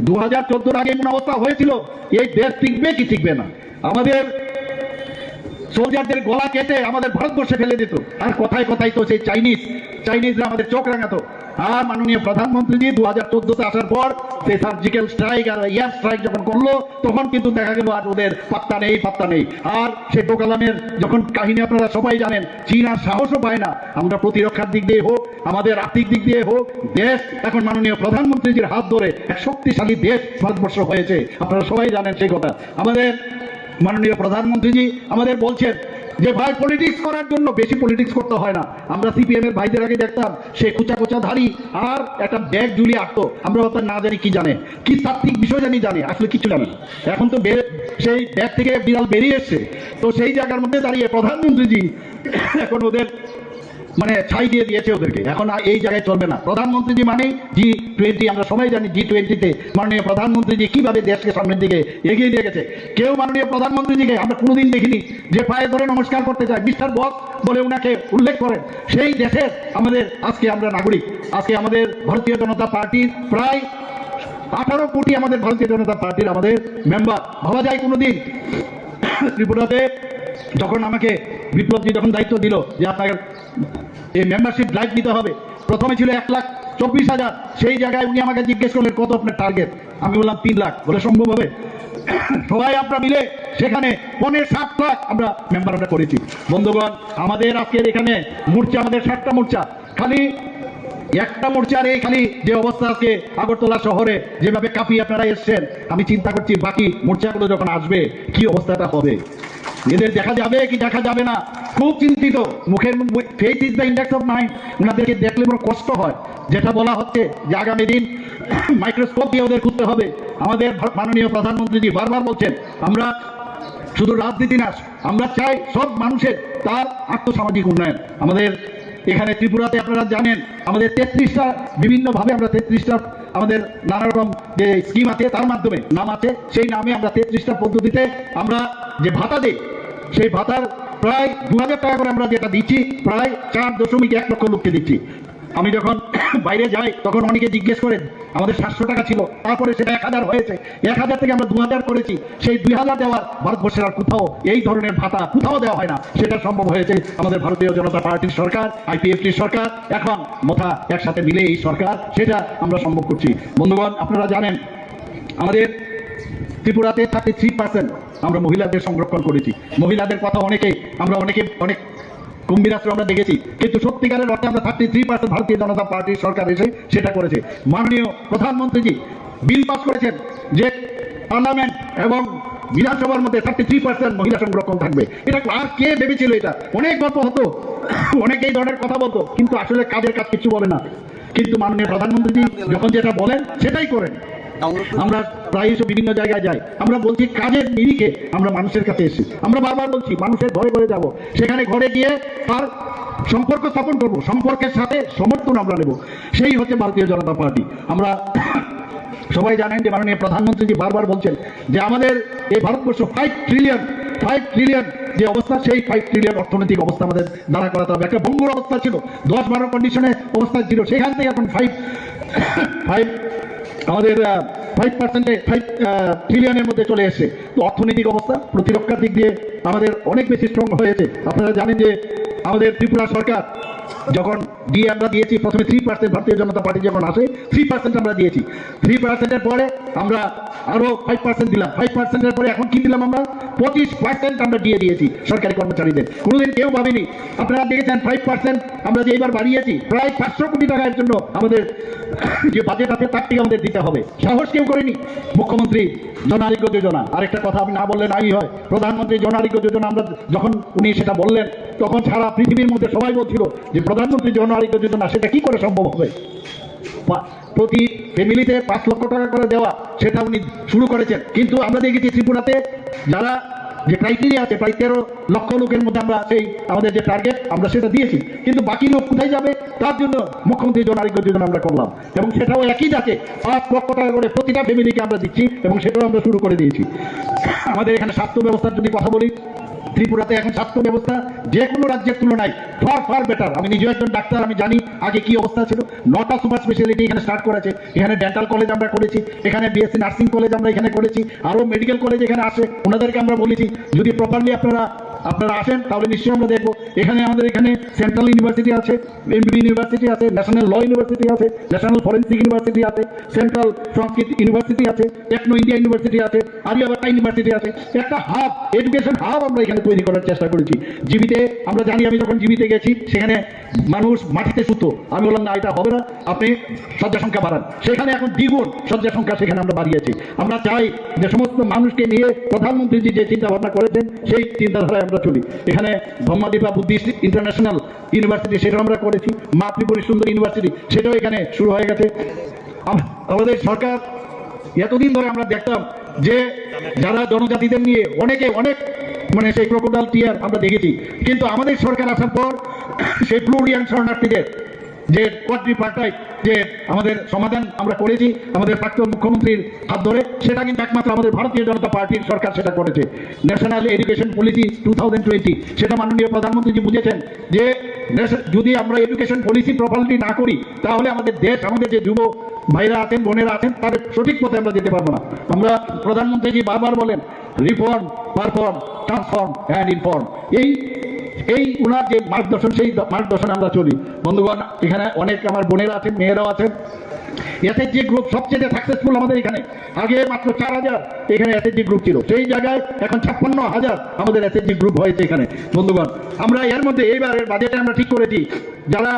2014 আগে এমন অবস্থা হয়েছিল, এই দেশ টিকবে কি টিকবে না। আমাদের সোলজারদের গলা কেটে আমাদের ভারতবর্ষে ফেলে দিত, আর কথায় কথায় তো সেই চাইনিজরা আমাদের চোখ রাঙাতো। আর মাননীয় প্রধানমন্ত্রীজি 2014-তে আসার পর সেই সার্জিক্যাল স্ট্রাইক আর এয়ার স্ট্রাইক যখন করলো, তখন কিন্তু দেখা গেল আর ওদের পাত্তা নেই। আর সেই ডোকালামের যখন কাহিনী আপনারা সবাই জানেন, চীন আর সাহসও পায় না। আমরা প্রতিরক্ষার দিক দিয়ে হোক, আমাদের আর্থিক দিক দিয়ে হোক, দেশ এখন মাননীয় প্রধানমন্ত্রীজির হাত ধরে এক শক্তিশালী দেশ ভারতবর্ষ হয়েছে। আপনারা সবাই জানেন সেই কথা। আমাদের মাননীয় প্রধানমন্ত্রীজি আমাদের বলছেন যে ভাই, পলিটিক্স করার জন্য বেশি পলিটিক্স করতে হয় না। আমরা সিপিএম এর ভাইদের আগে দেখতাম সে কুচা ধারী আর একটা ব্যাগ ঝুলিয়ে আসতো, আমরা হয়তো না জানি কি জানে, কি তাত্ত্বিক বিষয় জানি, আসলে কিছু জানি। এখন তো সেই ব্যাগ থেকে বিড়াল বেরিয়ে এসছে। তো সেই জায়গার মধ্যে দাঁড়িয়ে প্রধানমন্ত্রীজি এখন ওদের মানে ছাই দিয়ে দিয়েছে ওদেরকে, এখন এই জায়গায় চলবে না। প্রধানমন্ত্রীজি মানে G20, আমরা সবাই জানি G20-তে মাননীয় প্রধানমন্ত্রীজি কিভাবে দেশকে সামনের দিকে এগিয়ে দিয়ে গেছে। কেউ মাননীয় প্রধানমন্ত্রীজিকে আমরা কোনোদিন দেখিনি যে পায়ে ধরে নমস্কার করতে চায়, মিস্টার বস বলে উনাকে উল্লেখ করেন। সেই দেশের আমাদের আজকে আমরা নাগরিক। আজকে আমাদের ভারতীয় জনতা পার্টির প্রায় 18 কোটি আমাদের ভারতীয় জনতা পার্টির আমাদের মেম্বার। ভাবা যায় কোনোদিন ত্রিপুরাতে যখন আমাকে বিপ্লবজি যখন দায়িত্ব দিল যে আপনাকে এই মেম্বারশিপ ড্রাইভ নিতে হবে, প্রথমে ছিল 1,24,000, সেই জায়গায় উনি আমাকে জিজ্ঞেস করলেন কত আপনার টার্গেট। আমি বললাম 3 লাখ। বলে সম্ভব হবে? সবাই আমরা মিলে সেখানে 7 লাখ আমরা মেম্বার আমরা করেছি। বন্ধুগণ, আমাদের আজকের এখানে মোর্চা, আমাদের 7টা মোর্চা, খালি একটা মোর্চার এই খালি যে অবস্থা আজকে আগরতলা শহরে যেভাবে কাঁপিয়ে আপনারা এসছেন, আমি চিন্তা করছি বাকি মোর্চাগুলো যখন আসবে কি অবস্থাটা হবে, এদের দেখা যাবে কি দেখা যাবে না, খুব চিন্তিত। মুখের faith is the index of mind, ওনাদেরকে দেখলে বড় কষ্ট হয়। যেটা বলা হচ্ছে যে আগামী দিন মাইক্রোস্কোপ দিয়ে ওদের খুঁজতে হবে। আমাদের মাননীয় প্রধানমন্ত্রীজি বারবার বলছেন আমরা শুধু রাজনীতি না, আমরা চাই সব মানুষের তার আর্থসামাজিক উন্নয়ন। আমাদের এখানে ত্রিপুরাতে আপনারা জানেন আমাদের 33টা বিভিন্নভাবে আমরা 33টা আমাদের নানা রকম যে স্কিম আছে তার মাধ্যমে নাম আছে, সেই নামে আমরা 33টা পদ্ধতিতে আমরা যে ভাতা দিই, সেই ভাতার প্রায় 2,000 টাকা করে আমরা যেটা দিচ্ছি, প্রায় 4.1 লক্ষ লোককে দিচ্ছি। আমি যখন বাইরে যাই তখন অনেকে জিজ্ঞেস করেন, আমাদের 700 টাকা ছিল, তারপরে সেটা 1000 হয়েছে, 1000 থেকে আমরা 2000 করেছি। সেই 2000 দেওয়ার ভারতবর্ষের আর কোথাও এই ধরনের ভাতা কোথাও দেওয়া হয় না। সেটা সম্ভব হয়েছে আমাদের ভারতীয় জনতা পার্টির সরকার, আইপিএফটির সরকার, এখন মোথা একসাথে মিলে এই সরকার, সেটা আমরা সম্ভব করছি। বন্ধুগণ, আপনারা জানেন আমাদের ত্রিপুরাতে 33% আমরা মহিলাদের সংরক্ষণ করেছি। মহিলাদের কথা অনেক কুম্ভীরাস্ত্র আমরা দেখেছি, কিন্তু সত্যিকারের অর্থে আমরা 33% ভারতীয় জনতা পার্টির সরকার এসে সেটা করেছে। মাননীয় প্রধানমন্ত্রীজি বিল পাস করেছেন যে পার্লামেন্ট এবং বিধানসভার মধ্যে 33% মহিলা সংরক্ষণ থাকবে। এটা আর কে ভেবেছিল? এটা অনেক গল্প হতো, অনেকে এই ধরনের কথা বলতো, কিন্তু আসলে কাজের কাজ কিছু বলে না। কিন্তু মাননীয় প্রধানমন্ত্রীজি যখন যেটা বলেন সেটাই করেন। আমরা প্রায়শ বিভিন্ন জায়গায় যাই, আমরা বলছি কাজের নিরিখে আমরা মানুষের কাছে এসেছি। আমরা বারবার বলছি মানুষের ঘরে ঘরে যাব, সেখানে ঘরে গিয়ে তার সম্পর্ক স্থাপন করব, সম্পর্কের সাথে সমর্থন আমরা নেব। সেই হচ্ছে ভারতীয় জনতা পার্টি। আমরা সবাই জানেন যে মাননীয় প্রধানমন্ত্রীজি বারবার বলছেন যে আমাদের এই ভারতবর্ষ 5 ট্রিলিয়ন যে অবস্থা, সেই 5 ট্রিলিয়ন অর্থনৈতিক অবস্থা আমাদের দাঁড়া করাতে হবে। একটা ভঙ্গুর অবস্থা ছিল, 10-12 কন্ডিশনে অবস্থা ছিল, সেখান থেকে এখন 5 আমাদের 5 ট্রিলিয়নের মধ্যে চলে এসেছে। তো অর্থনৈতিক অবস্থা, প্রতিরক্ষার দিক দিয়ে আমাদের অনেক বেশি স্ট্রং হয়েছে। আপনারা জানেন যে আমাদের ত্রিপুরা সরকার যখন দিয়ে আমরা দিয়েছি প্রথমে 3% ভারতীয় জনতা পার্টি যখন আসে 3% আমরা দিয়েছি, 3%-এর পরে আমরা আরো 5% দিলাম, 5%-এর পরে এখন কি দিলাম আমরা 25% আমরা দিয়ে দিয়েছি সরকারি কর্মচারীদের। কোনোদিন কেউ ভাবেনি, আপনারা দেখেছেন 5% আমরা যে এবার বাড়িয়েছি প্রায় 500 কোটি টাকার জন্য আমাদের যে বাজেট আছে তার থেকে আমাদের দিতে হবে, সাহস কেউ করেনি। মুখ্যমন্ত্রী জন আরোগ্য যোজনা, আরেকটা কথা আমি না বললে নাই হয়, প্রধানমন্ত্রী জন আরোগ্য যোজনা আমরা যখন উনি সেটা বললেন তখন সারা পৃথিবীর মধ্যে সবাই বলছিল যে প্রধানমন্ত্রী জন আরোগ্য যোজনা সেটা কি করে সম্ভব হবে, প্রতি ফ্যামিলিতে 5 লক্ষ টাকা করে দেওয়া, সেটা উনি শুরু করেছেন। কিন্তু আমরা দেখেছি ত্রিপুরাতে যারা যে ক্রাইটেরিয়া আছে প্রায় 13 লক্ষ লোকের মধ্যে আমরা সেই আমাদের যে টার্গেট আমরা সেটা দিয়েছি, কিন্তু বাকি লোক কোথায় যাবে তার জন্য মুখ্যমন্ত্রী জন আরোগ্য যোজনা আমরা করলাম, এবং সেটাও একই যাচ্ছে 5 লক্ষ টাকা করে প্রতিটা ফ্যামিলিকে আমরা দিচ্ছি, এবং সেটাও আমরা শুরু করে দিয়েছি। আমাদের এখানে স্বাস্থ্য ব্যবস্থার যদি কথা বলি, ত্রিপুরাতে এখন স্বাস্থ্য ব্যবস্থা যে কোনো রাজ্যের তুলনায় ফার বেটার। আমি নিজেও একজন ডাক্তার, আমি জানি আগে কি অবস্থা ছিল। 9টা সুপার স্পেশালিটি এখানে স্টার্ট করেছে, এখানে ডেন্টাল কলেজ আমরা করেছি, এখানে বিএসসি নার্সিং কলেজ আমরা এখানে করেছি, আরও মেডিকেল কলেজ এখানে আসে, ওনাদেরকে আমরা বলেছি যদি প্রপারলি আপনারা আসেন তাহলে নিশ্চয়ই আমরা দেখবো। এখানে আমাদের এখানে সেন্ট্রাল ইউনিভার্সিটি আছে, এমবিবি ইউনিভার্সিটি আছে, ন্যাশনাল ল ইউনিভার্সিটি আছে, ন্যাশনাল ফরেন্সিক ইউনিভার্সিটি আছে, সেন্ট্রাল সংস্কৃত ইউনিভার্সিটি আছে, টেকনো ইন্ডিয়া ইউনিভার্সিটি আছে, আরিয়াবাটা ইউনিভার্সিটি আছে। একটা হাব, এডুকেশন হাব আমরা এখানে তৈরি করার চেষ্টা করেছি। জীবিতে আমরা জানি, আমি যখন জীবিতে গেছি সেখানে মানুষ মাটিতে শুতো, আমি বললাম না এটা হবে না, আপনি শয্যা সংখ্যা বাড়ান। সেখানে এখন দ্বিগুণ শয্যা সংখ্যা সেখানে আমরা বাড়িয়েছি। আমরা চাই যে সমস্ত মানুষকে নিয়ে প্রধানমন্ত্রী যে চিন্তা ভাবনা করেছেন সেই চিন্তাধারায় আমরা চলি। এখানে ব্রহ্মাদীপা বুদ্ধিস্ট ইন্টারন্যাশনাল ইউনিভার্সিটি সেটাও আমরা করেছি, মা ত্রিপুরী সুন্দর ইউনিভার্সিটি সেটাও এখানে শুরু হয়ে গেছে। আমাদের সরকার এতদিন ধরে আমরা দেখতাম যে যারা জনজাতিদের নিয়ে অনেক মানে সেই ক্রোকোডাইল টিয়ার আমরা দেখেছি, কিন্তু আমাদের সরকার আসার পর সেই ফ্লোরিয়ান শরণার্থীদের যে কোয়াড্রিপার্টাইট যে আমাদের সমাধান আমরা করেছি আমাদের প্রাক্তন মুখ্যমন্ত্রীর হাত ধরে, সেটা কিন্তু একমাত্র আমাদের ভারতীয় জনতা পার্টির সরকার সেটা করেছে। ন্যাশনাল এডুকেশন পলিসি 2020 সেটা মাননীয় প্রধানমন্ত্রীজি বুঝেছেন যে যদি আমরা এডুকেশন পলিসি প্রপারলি না করি তাহলে আমাদের দেশ, আমাদের যে যুব ভাইরা আছেন বোনেরা আছেন তাদের সঠিক পথে আমরা যেতে পারবো না। আমরা প্রধানমন্ত্রীজি বারবার বলেন reform, perform, transform and inform, এই উনার যে মার্গদর্শন সেই মার্গদর্শনে আমরা চলি। বন্ধুগণ, এখানে অনেক আমার বোনেরা আছেন, মেয়েরাও আছেন। এসএইচজি গ্রুপ সবচেয়ে সাকসেসফুল আমাদের এখানে। আগে মাত্র 4000 এখানে এসএইচজি গ্রুপ ছিল, সেই জায়গায় এখন 56,000 আমাদের এসএইচজি গ্রুপ হয়েছে এখানে। বন্ধুগণ, আমরা এর মধ্যে এইবারের বাজেটে আমরা ঠিক করেছি যারা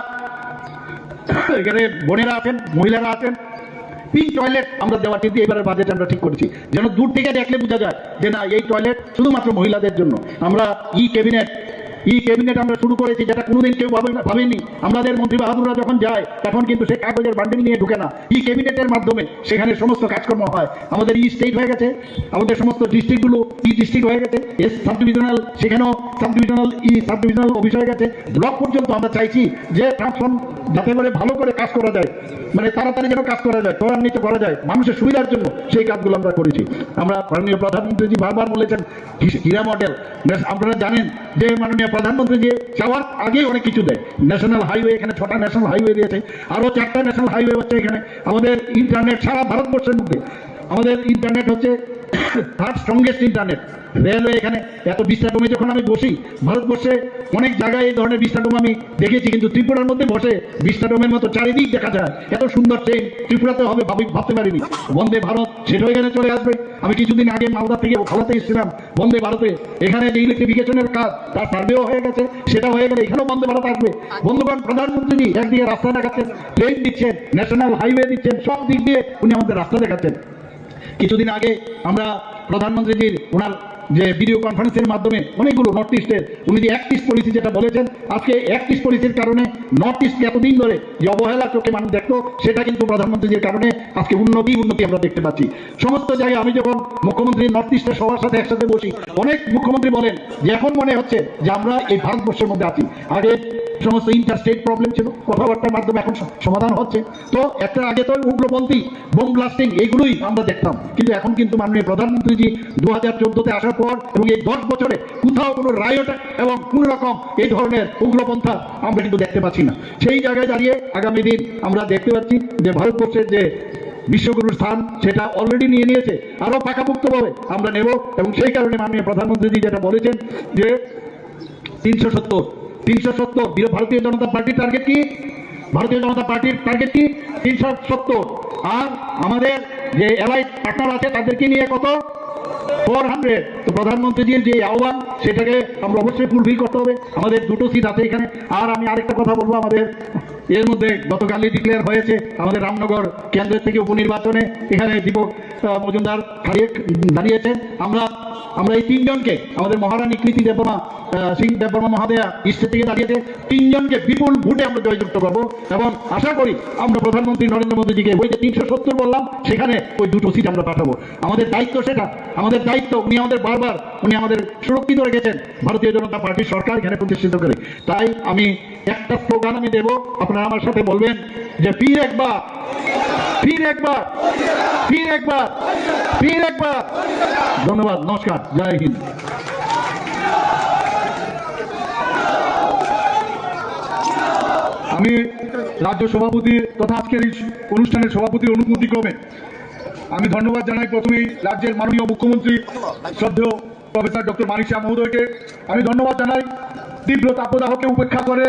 এখানে বোনেরা আছেন, মহিলারা আছেন, পিঙ্ক টয়লেট আমরা দেওয়ার কিন্তু এবারের বাজেটে আমরা ঠিক করেছি, যেন দূর থেকে দেখলে বোঝা যায় যে না এই টয়লেট শুধুমাত্র মহিলাদের জন্য। আমরা ই ক্যাবিনেট আমরা শুরু করেছি, যেটা কোনোদিন কেউ ভাবেনি। আমাদের মন্ত্রী বাহাদুররা যখন যায় তখন কিন্তু সে কাগজের বান্ডিল নিয়ে ঢুকে না, ই ক্যাবিনেটের মাধ্যমে সেখানে সমস্ত কাজকর্ম হয়। আমাদের ই স্টেট হয়ে গেছে, আমাদের সমস্ত ডিস্ট্রিক্টগুলো ই ডিস্ট্রিক্ট হয়ে গেছে, এস সাব ডিভিশনাল সেখানেও সাব ডিভিশনাল অফিস হয়ে গেছে, ব্লক পর্যন্ত আমরা চাইছি যে ট্রান্সফর্ম যাতে করে ভালো করে কাজ করা যায়, মানে তাড়াতাড়ি যেন কাজ করা যায়, ত্বরান্বিত করা যায় মানুষের সুবিধার জন্য, সেই কাজগুলো আমরা করেছি। আমরা মাননীয় প্রধানমন্ত্রীজি বারবার বলেছেন হীরা মডেল। আপনারা জানেন যে মাননীয় প্রধানমন্ত্রী যে চাওয়ার আগেই অনেক কিছু দেয়। ন্যাশনাল হাইওয়ে, এখানে 6টা ন্যাশনাল হাইওয়ে দিয়েছে, আরও 4টা ন্যাশনাল হাইওয়ে হচ্ছে এখানে। আমাদের ইন্টারনেট সারা ভারতবর্ষের মধ্যে আমাদের ইন্টারনেট হচ্ছে থার্ড স্ট্রংগেস্ট ইন্টারনেট। রেলওয়ে এখানে এত বিস্তারডোমে যখন আমি বসি, ভারতবর্ষে অনেক জায়গায় এই ধরনের বিস্তারডোম আমি দেখেছি, কিন্তু ত্রিপুরার মধ্যে বসে বিস্তারডোমের মতো চারিদিক দেখা যায়। এত সুন্দর ট্রেন ত্রিপুরাতে হবে ভাবতে পারিনি। বন্দে ভারত সেটাও এখানে চলে আসবে। আমি কিছুদিন আগে মালদা থেকে খোলাতে এসেছিলাম বন্দে ভারতে, এখানে যে ইলেকট্রিফিকেশনের কাজ তার সার্ভেও হয়ে গেছে, সেটা হয়ে গেলে এখানেও বন্দে ভারত আসবে। বন্ধুগণ, প্রধানমন্ত্রী একদিকে রাস্তা দেখাচ্ছেন, ট্রেন দিচ্ছেন, ন্যাশনাল হাইওয়ে দিচ্ছেন, সব দিক দিয়ে উনি আমাদের রাস্তা দেখাচ্ছেন। কিছুদিন আগে আমরা প্রধানমন্ত্রীজির ওনার যে ভিডিও কনফারেন্সের মাধ্যমে অনেকগুলো নর্থ ইস্টের উনি যে অ্যাক্ট ইস্ট পলিসি যেটা বলেছেন, আজকে অ্যাক্ট ইস্ট পলিসির কারণে নর্থ ইস্টকে এতদিন ধরে যে অবহেলা চোখে মানুষ দেখতো, সেটা কিন্তু প্রধানমন্ত্রীর কারণে আজকে উন্নতি আমরা দেখতে পাচ্ছি সমস্ত জায়গায়। আমি যখন মুখ্যমন্ত্রী নর্থ ইস্টের সবার সাথে একসাথে বসি, অনেক মুখ্যমন্ত্রী বলেন যে এখন মনে হচ্ছে যে আমরা এই ভারতবর্ষের মধ্যে আছি। আগে সমস্ত ইন্টারস্টেট প্রবলেম ছিল, কথাবার্তার মাধ্যমে এখন সমাধান হচ্ছে। তো একটা আগে তো উগ্রপন্থী, বোম ব্লাস্টিং এইগুলোই আমরা দেখতাম, কিন্তু এখন কিন্তু মাননীয় প্রধানমন্ত্রীজি 2014-তে আসার পর এবং এই 10 বছরে কোথাও কোনো রায়ট এবং কোন রকম এই ধরনের উগ্রপন্থা আমরা কিন্তু দেখতে পাচ্ছি না। সেই জায়গায় দাঁড়িয়ে আগামী দিন আমরা দেখতে পাচ্ছি যে ভারতবর্ষের যে বিশ্বগুরুর স্থান সেটা অলরেডি নিয়ে নিয়েছে, আরো পাকাপোক্তভাবে আমরা নেব। এবং সেই কারণে মাননীয় প্রধানমন্ত্রীজি যেটা বলেছেন যে 370 ভারতীয় জনতা পার্টির টার্গেট কি? ভারতীয় জনতা পার্টির টার্গেট কি? 370। আর আমাদের যে অ্যালাইড পার্টনার আছে তাদেরকে নিয়ে কত? 400। তো প্রধানমন্ত্রীজির যে আহ্বান সেটাকে আমরা অবশ্যই ফুলফিল করতে হবে। আমাদের দুটো সিট আছে এখানে। আর আমি আরেকটা কথা বলবো, আমাদের এর মধ্যে গতকালই ডিক্লেয়ার হয়েছে আমাদের রামনগর কেন্দ্রের থেকে উপনির্বাচনে এখানে দীপক মজুমদার দাঁড়িয়েছেন। আমরা এই তিনজনকে, আমাদের মহারানী কৃতি দেববর্মা সিং দেববর্মা মহাদয়া ইস্ট থেকে দাঁড়িয়েছে, তিনজনকে বিপুল ভোটে আমরা জয়যুক্ত করবো এবং আশা করি আমরা প্রধানমন্ত্রী নরেন্দ্র মোদীজিকে ওই যে 370 বললাম সেখানে ওই দুটো সিট আমরা পাঠাবো। আমাদের দায়িত্ব সেটা, আমাদের দায়িত্ব। উনি আমাদের সুরক্ষিত রেখেছেন ভারতীয় জনতা পার্টির সরকার এখানে প্রতিষ্ঠিত করে। তাই আমি একটা স্লোগান আমি দেব, আপনারা আমার সাথে বলবেন যে ফির একবার, ফির একবার, ফির একবার, ফির একবার। ধন্যবাদ, নমস্কার, জয় হিন্দ। আমি রাজ্য সভাপতির তথা আজকের এই অনুষ্ঠানের সভাপতির অনুমতি ক্রমে আমি ধন্যবাদ জানাই প্রথমেই রাজ্যের মাননীয় মুখ্যমন্ত্রী শ্রদ্ধেয় প্রফেসর ডক্টর মানিক শাহ মহোদয়কে। আমি ধন্যবাদ জানাই তীব্র তাপদাহকে উপেক্ষা করে